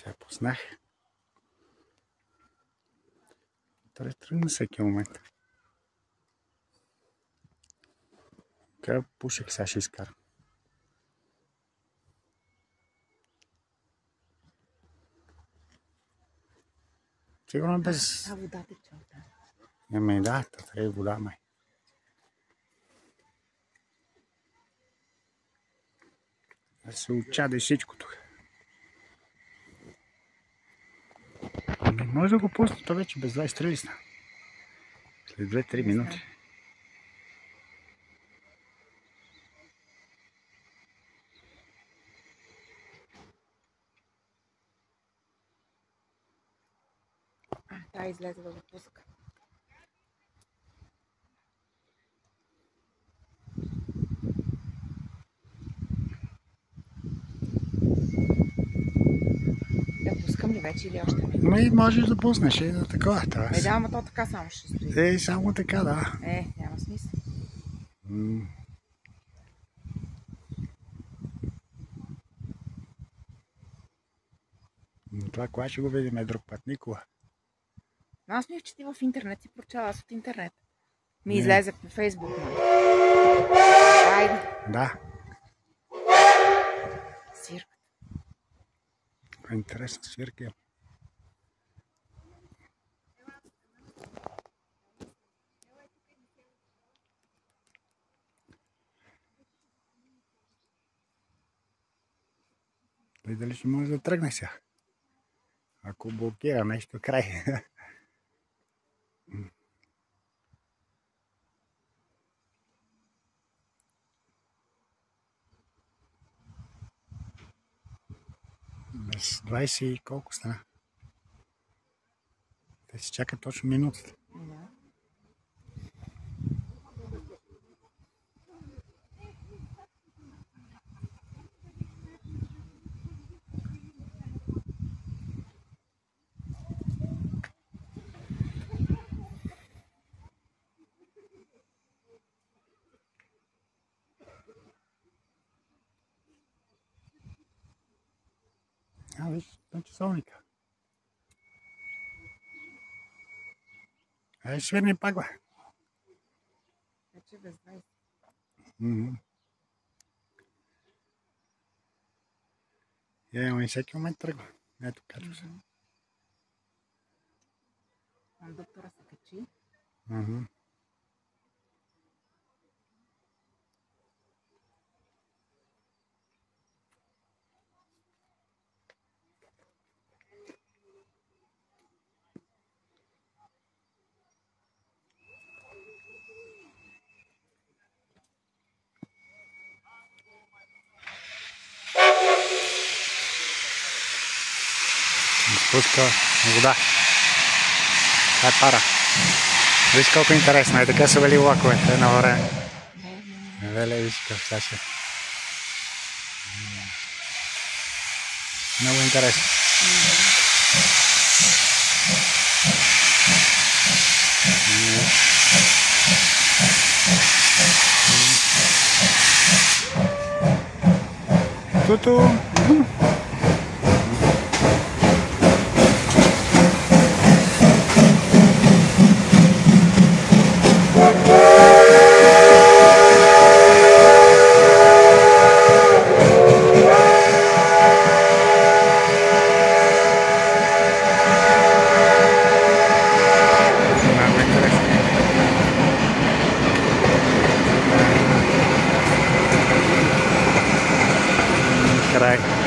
Сега пуснах. Тръгна всеки момент. Къде пушек сега ще изкарам. Сигурно без... вода тече от там. Ами да, трябва вода май. Да се отчада и всичко тук. Може да го пусна, то вече без 23 лисна. След 2-3 минути. Та излезе да го пуска. Да пускам ли вече или още не? Ами можеш да пуснеш и да такова. Да, ама то така само ще стои. Само така, да. Няма смисъл. Но това кога ще го видим друг път, никога. Аз мисля, че ти в интернет си прочела, аз от интернет. Ми излезе по Фейсбук. Айде. Да. Свирката. Интересна свирка. Дали ще може да тръгне сега? Ако блокира нещо край. Без 20 и колко стана? Те си чакат точно минутата. Виж, на часовника. Свирни пак, бе. Вече без 20. И всеки момент тръгва. Ето, качва се. Доктора се качи. Спуска вода. Това е пара. Виж колко интересно е, така са вели влаковете на време. Веле, виж как сега ще. Много интересно. Ту-ту! Край.